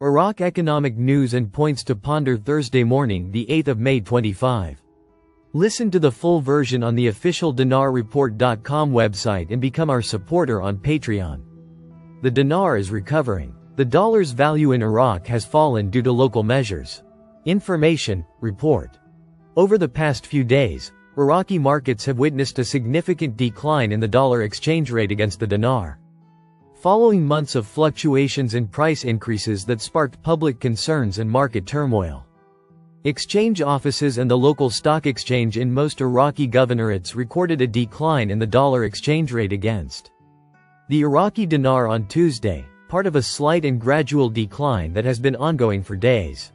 Iraq economic news and points to ponder Thursday morning, the 8th of May 25. Listen to the full version on the official dinarreport.com website and become our supporter on Patreon. The dinar is recovering. The dollar's value in Iraq has fallen due to local measures. Information, report. Over the past few days, Iraqi markets have witnessed a significant decline in the dollar exchange rate against the dinar. Following months of fluctuations and price increases that sparked public concerns and market turmoil. Exchange offices and the local stock exchange in most Iraqi governorates recorded a decline in the dollar exchange rate against the Iraqi dinar on Tuesday, part of a slight and gradual decline that has been ongoing for days.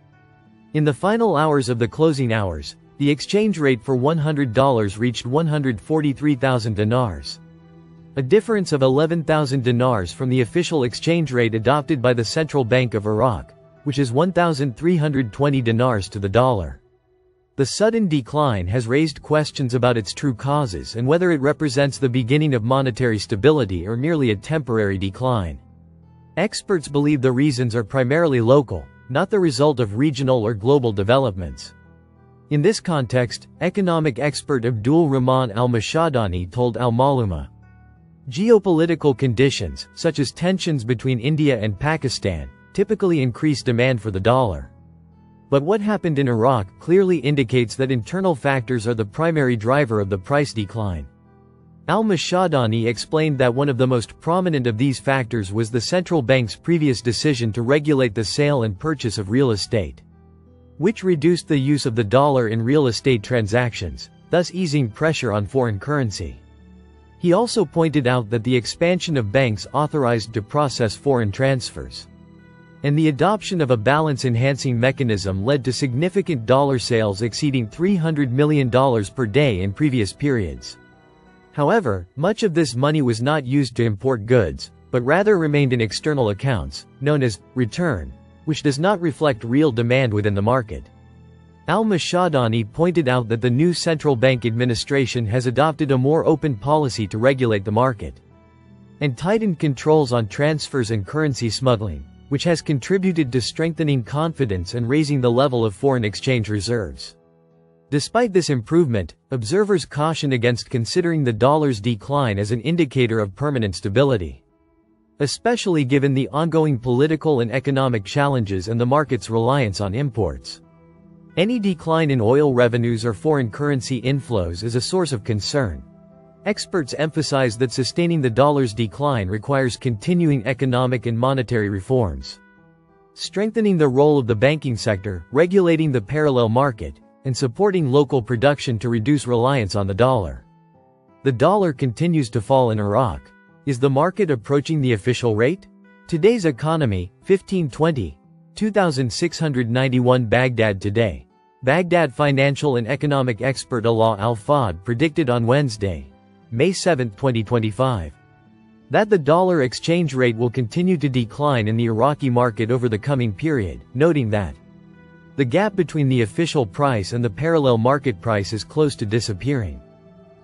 In the final hours of the closing hours, the exchange rate for $100 reached 143,000 dinars. A difference of 11,000 dinars from the official exchange rate adopted by the Central Bank of Iraq, which is 1,320 dinars to the dollar. The sudden decline has raised questions about its true causes and whether it represents the beginning of monetary stability or merely a temporary decline. Experts believe the reasons are primarily local, not the result of regional or global developments. In this context, economic expert Abdul Rahman al-Mashadani told Al-Maluma, geopolitical conditions, such as tensions between India and Pakistan, typically increase demand for the dollar. But what happened in Iraq clearly indicates that internal factors are the primary driver of the price decline. Al-Mashadani explained that one of the most prominent of these factors was the central bank's previous decision to regulate the sale and purchase of real estate, which reduced the use of the dollar in real estate transactions, thus easing pressure on foreign currency. He also pointed out that the expansion of banks authorized to process foreign transfers and the adoption of a balance-enhancing mechanism led to significant dollar sales exceeding $300 million per day in previous periods. However, much of this money was not used to import goods, but rather remained in external accounts, known as return, which does not reflect real demand within the market. Al-Mashadani pointed out that the new central bank administration has adopted a more open policy to regulate the market and tightened controls on transfers and currency smuggling, which has contributed to strengthening confidence and raising the level of foreign exchange reserves. Despite this improvement, observers caution against considering the dollar's decline as an indicator of permanent stability, especially given the ongoing political and economic challenges and the market's reliance on imports. Any decline in oil revenues or foreign currency inflows is a source of concern. Experts emphasize that sustaining the dollar's decline requires continuing economic and monetary reforms, strengthening the role of the banking sector, regulating the parallel market, and supporting local production to reduce reliance on the dollar. The dollar continues to fall in Iraq. Is the market approaching the official rate? Today's Economy, 1520. 2691 Baghdad Today. Baghdad financial and economic expert Alaa Al-Fad predicted on Wednesday, May 7, 2025, that the dollar exchange rate will continue to decline in the Iraqi market over the coming period, noting that the gap between the official price and the parallel market price is close to disappearing.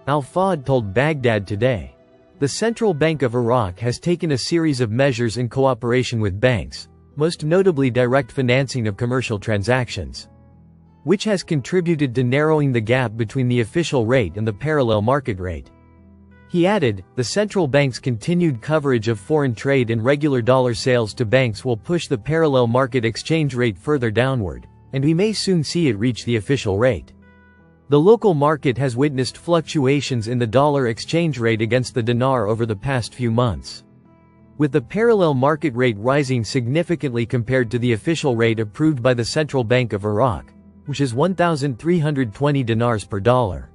Al-Fad told Baghdad Today, the Central Bank of Iraq has taken a series of measures in cooperation with banks, most notably direct financing of commercial transactions, which has contributed to narrowing the gap between the official rate and the parallel market rate. He added, the central bank's continued coverage of foreign trade and regular dollar sales to banks will push the parallel market exchange rate further downward, and we may soon see it reach the official rate. The local market has witnessed fluctuations in the dollar exchange rate against the dinar over the past few months, with the parallel market rate rising significantly compared to the official rate approved by the Central Bank of Iraq, which is 1,320 dinars per dollar.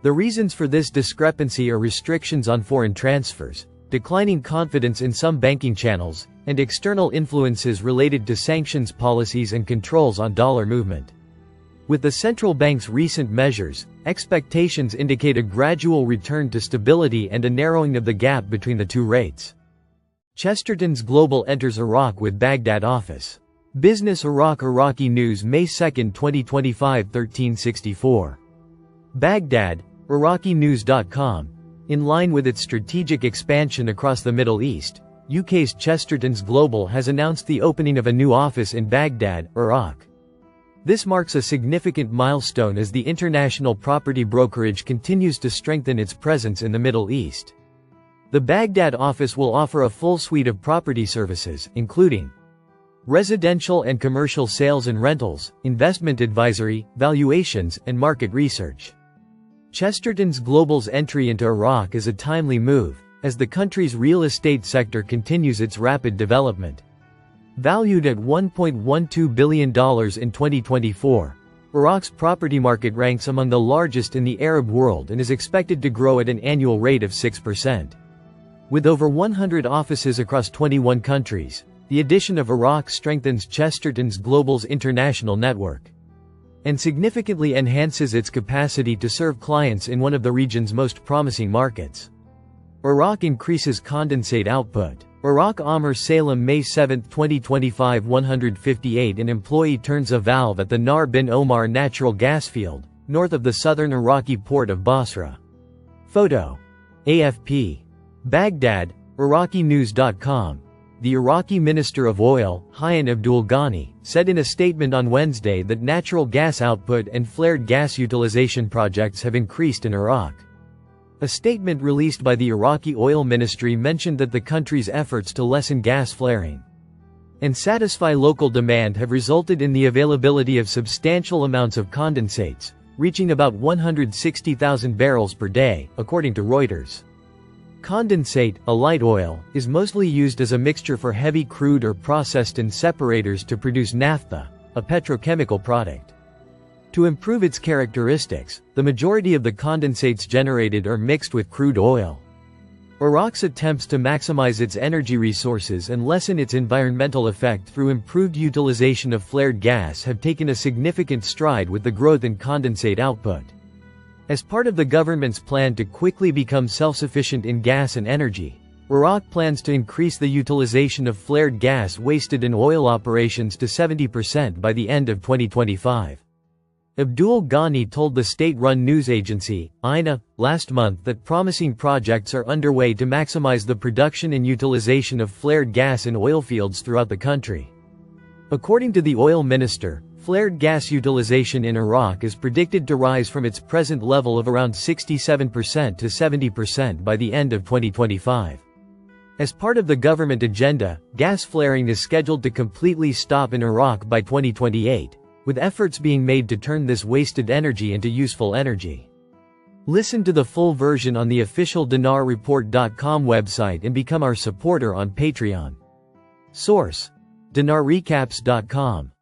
The reasons for this discrepancy are restrictions on foreign transfers, declining confidence in some banking channels, and external influences related to sanctions policies and controls on dollar movement. With the central bank's recent measures, expectations indicate a gradual return to stability and a narrowing of the gap between the two rates. Chesterton's Global enters Iraq with Baghdad office. Business Iraqi News May 2, 2025 1364. Baghdad, IraqiNews.com. In line with its strategic expansion across the Middle East, UK's Chesterton's Global has announced the opening of a new office in Baghdad, Iraq. This marks a significant milestone as the international property brokerage continues to strengthen its presence in the Middle East. The Baghdad office will offer a full suite of property services, including residential and commercial sales and rentals, investment advisory, valuations, and market research. Chesterton's Global's entry into Iraq is a timely move, as the country's real estate sector continues its rapid development. Valued at $1.12 billion in 2024, Iraq's property market ranks among the largest in the Arab world and is expected to grow at an annual rate of 6%. With over 100 offices across 21 countries, the addition of Iraq strengthens Chesterton's Global's international network and significantly enhances its capacity to serve clients in one of the region's most promising markets. Iraq increases condensate output. Iraq Amr Salem May 7, 2025 158 An employee turns a valve at the Nar bin Omar natural gas field, north of the southern Iraqi port of Basra. Photo. AFP. Baghdad, IraqiNews.com. The Iraqi Minister of Oil, Hayyan Abdul Ghani, said in a statement on Wednesday that natural gas output and flared gas utilization projects have increased in Iraq. A statement released by the Iraqi Oil Ministry mentioned that the country's efforts to lessen gas flaring and satisfy local demand have resulted in the availability of substantial amounts of condensates, reaching about 160,000 barrels per day, according to Reuters. Condensate, a light oil, is mostly used as a mixture for heavy crude or processed in separators to produce naphtha, a petrochemical product. To improve its characteristics, the majority of the condensates generated are mixed with crude oil. Iraq's attempts to maximize its energy resources and lessen its environmental effect through improved utilization of flared gas have taken a significant stride with the growth in condensate output. As part of the government's plan to quickly become self-sufficient in gas and energy, Iraq plans to increase the utilization of flared gas wasted in oil operations to 70% by the end of 2025. Abdul Ghani told the state-run news agency, INA, last month that promising projects are underway to maximize the production and utilization of flared gas in oil fields throughout the country. According to the oil minister, flared gas utilization in Iraq is predicted to rise from its present level of around 67% to 70% by the end of 2025. As part of the government agenda, gas flaring is scheduled to completely stop in Iraq by 2028. With efforts being made to turn this wasted energy into useful energy. Listen to the full version on the official DinarReport.com website and become our supporter on Patreon. Source: DinarRecaps.com